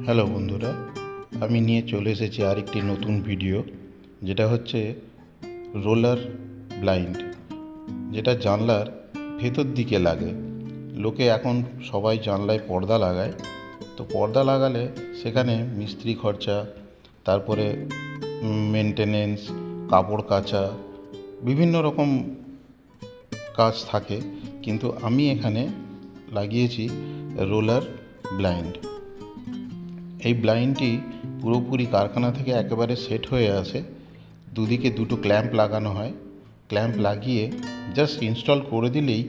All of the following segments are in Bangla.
হ্যালো বন্ধুরা, আমি নিয়ে চলে এসেছি আরেকটি নতুন ভিডিও, যেটা হচ্ছে রোলার ব্লাইন্ড, যেটা জানলার ভেতর দিকে লাগে। লোকে এখন সবাই জানলায় পর্দা লাগায়, তো পর্দা লাগালে সেখানে মিস্ত্রি খরচা, তারপরে মেনটেনেন্স, কাপড় কাচা, বিভিন্ন রকম কাজ থাকে। কিন্তু আমি এখানে লাগিয়েছি রোলার ব্লাইন্ড। এই ব্লাইন্ডটি পুরোপুরি কারখানা থেকে একেবারে সেট হয়ে আসে। দুদিকে দুটো ক্ল্যাম্প লাগানো হয়। ক্ল্যাম্প লাগিয়ে জাস্ট ইনস্টল করে দিলেই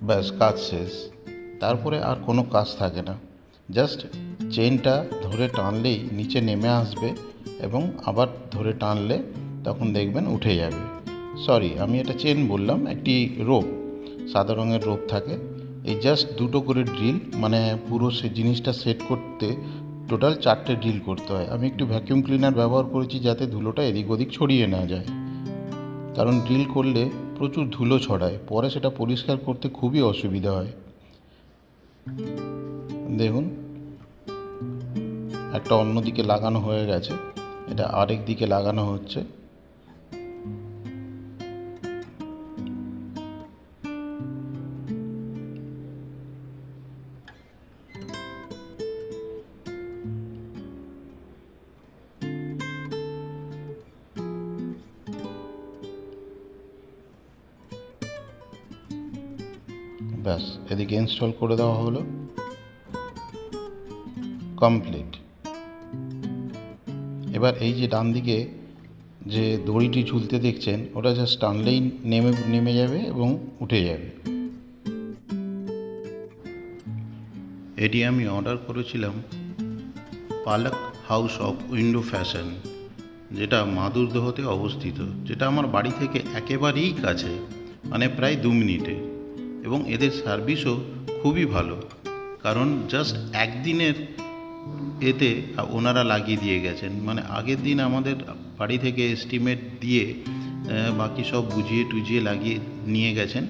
ব্যাস কাজ শেষ। তারপরে আর কোনো কাজ থাকে না। জাস্ট চেনটা ধরে টানলেই নিচে নেমে আসবে এবং আবার ধরে টানলে তখন দেখবেন উঠে যাবে। সরি, আমি এটা চেন বললাম, একটি রোপ, সাদা রঙের রোপ থাকে। এই জাস্ট দুটো করে ড্রিল, মানে পুরো সে জিনিসটা সেট করতে টোটাল 4টে ড্রিল করতে হয়। আমি একটু ভ্যাকিউম ক্লিনার ব্যবহার করেছি যাতে ধুলোটা এদিক ওদিক ছড়িয়ে না যায়, কারণ ড্রিল করলে প্রচুর ধুলো ছড়ায়, পরে সেটা পরিষ্কার করতে খুবই অসুবিধা হয়। দেখুন, একটা অন্য দিকে লাগানো হয়ে গেছে, এটা আরেক দিকে লাগানো হচ্ছে। ব্যাস, এদিকে ইনস্টল করে দেওয়া হলো, কমপ্লিট। এবার এই যে ডান দিকে যে দড়িটি ঝুলতে দেখছেন, ওটা জাস্ট টানলেই নেমে যাবে এবং উঠে যাবে। এটি আমি অর্ডার করেছিলাম পালক হাউস অফ উইন্ডো ফ্যাশন, যেটা মাদুরদহতে অবস্থিত, যেটা আমার বাড়ি থেকে একেবারেই কাছে, মানে প্রায় 2 মিনিটে। এবং এদের সার্ভিসও খুবই ভালো, কারণ জাস্ট একদিনের এতে ওনারা লাগিয়ে দিয়ে গেছেন। মানে আগের দিন আমাদের বাড়ি থেকে এস্টিমেট দিয়ে বাকি সব বুঝিয়ে টুজিয়ে লাগিয়ে নিয়ে গেছেন,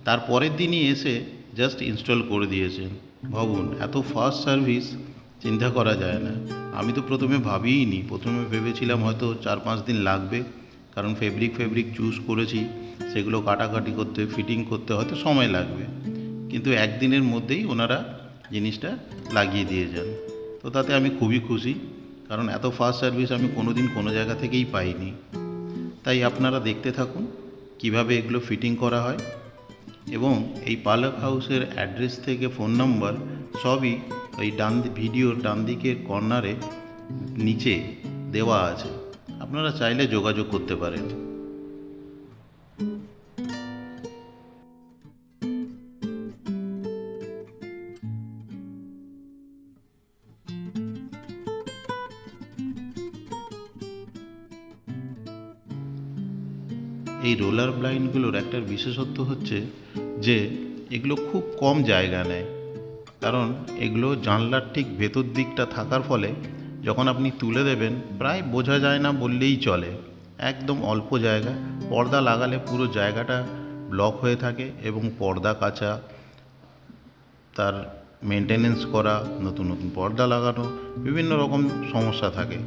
তারপরের দিনই এসে জাস্ট ইনস্টল করে দিয়েছেন। ভাবুন, এত ফাস্ট সার্ভিস চিন্তা করা যায় না। আমি তো প্রথমে ভাবিইনি, প্রথমে ভেবেছিলাম হয়তো 4-5 দিন লাগবে, কারণ ফেব্রিক চুজ করেছি, সেগুলো কাটাকাটি করতে, ফিটিং করতে হয়তো সময় লাগবে। কিন্তু একদিনের মধ্যেই ওনারা জিনিসটা লাগিয়ে দিয়ে যান। তো তাতে আমি খুবই খুশি, কারণ এত ফাস্ট সার্ভিস আমি কোনো দিন কোনো জায়গা থেকেই পাইনি। তাই আপনারা দেখতে থাকুন কিভাবে এগুলো ফিটিং করা হয়। এবং এই পালক হাউসের অ্যাড্রেস থেকে ফোন নম্বর সবই ওই ভিডিওর ডান দিকের কর্নারে নিচে দেওয়া আছে, আপনারা চাইলে যোগাযোগ করতে পারেন। এই রোলার ব্লাইন্ডগুলোর একটা বিশেষত্ব হচ্ছে যে এগুলো খুব কম জায়গা নেয়, কারণ এগুলো জানলার ঠিক ভেতর দিকটা থাকার ফলে যখন আপনি তুলে দেবেন প্রায় বোঝা যায় না বললেই চলে। একদম অল্প জায়গা, পর্দা লাগালে পুরো জায়গাটা ব্লক হয়ে থাকে এবং পর্দা কাচা, তার মেনটেনেন্স করা, নতুন নতুন পর্দা লাগানো, বিভিন্ন রকম সমস্যা থাকে।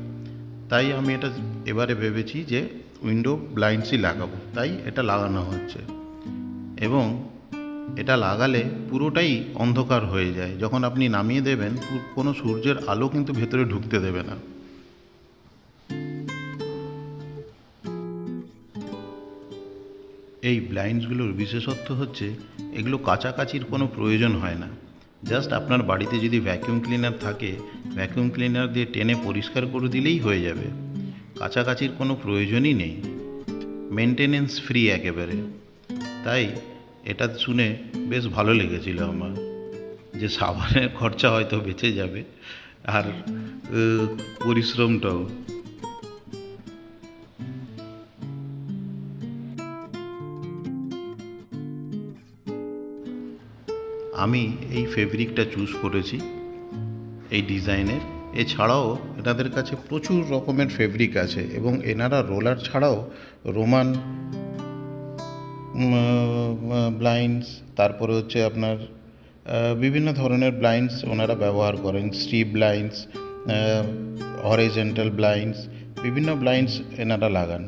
তাই আমি এটা এবারে ভেবেছি যে উইন্ডো ব্লাইন্ডসই লাগাবো, তাই এটা লাগানো হচ্ছে। এবং এটা লাগালে পুরোটাই অন্ধকার হয়ে যায়, যখন আপনি নামিয়ে দেবেন কোনো সূর্যের আলো কিন্তু ভেতরে ঢুকতে দেবে না। এই ব্লাইন্ডসগুলোর বিশেষত্ব হচ্ছে এগুলো কাচাকাচির কোনো প্রয়োজন হয় না। জাস্ট আপনার বাড়িতে যদি ভ্যাকিউম ক্লিনার থাকে, ভ্যাকিউম ক্লিনার দিয়ে টেনে পরিষ্কার করে দিলেই হয়ে যাবে। কাচাকাচির কোনো প্রয়োজনই নেই, মেনটেনেন্স ফ্রি একেবারে। তাই এটা শুনে বেশ ভালো লেগেছিল আমার, যে সাবানের খরচা হয়তো বেঁচে যাবে আর পরিশ্রমটাও। আমি এই ফেব্রিকটা চুজ করেছি এই ডিজাইনের। এছাড়াও এনাদের কাছে প্রচুর রকমের ফেব্রিক আছে এবং এনারা রোলার ছাড়াও রোমান ব্লাইন্ডস, তারপরে হচ্ছে আপনার বিভিন্ন ধরনের ব্লাইন্ডস ওনারা ব্যবহার করেন, স্ট্রিপ ব্লাইন্ডস, হরিজন্টাল ব্লাইন্ডস, বিভিন্ন ব্লাইন্ডস এনারা লাগান।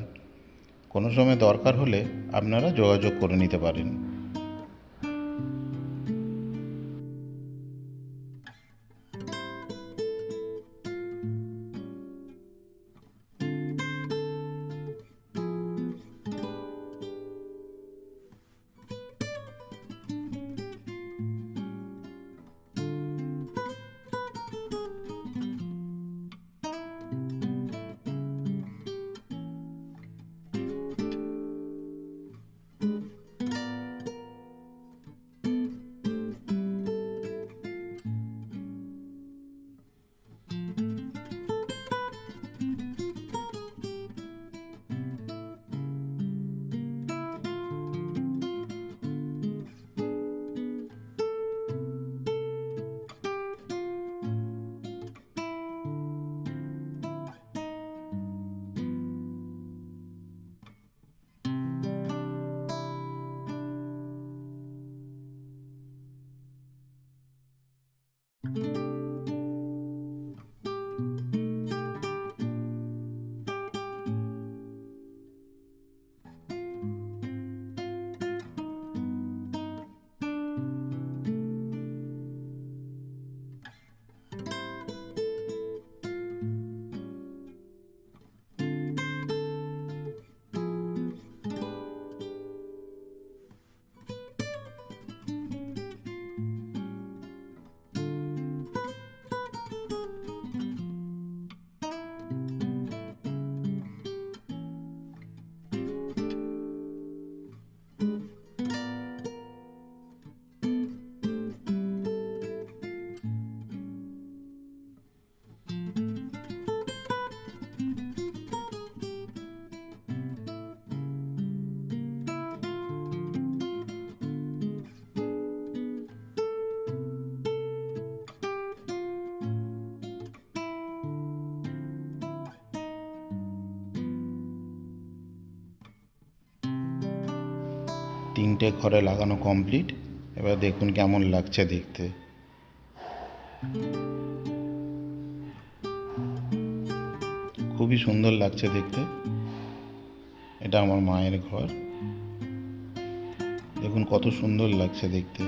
কোনো সময় দরকার হলে আপনারা যোগাযোগ করে নিতে পারেন। তিনটে ঘরে লাগানো কমপ্লিট। এবার দেখুন কেমন লাগছে দেখতে। খুবই সুন্দর লাগছে দেখতে। এটা আমার মায়ের ঘর, দেখুন কত সুন্দর লাগছে দেখতে।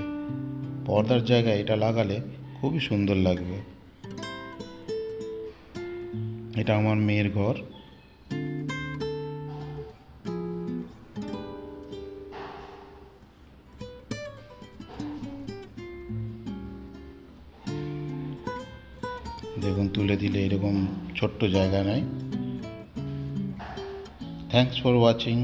পর্দার জায়গায় এটা লাগালে খুবই সুন্দর লাগবে। এটা আমার মেয়ের ঘর। দেখুন তুলে দিলে এরকম ছোট্ট জায়গা নেয়। Thanks for watching.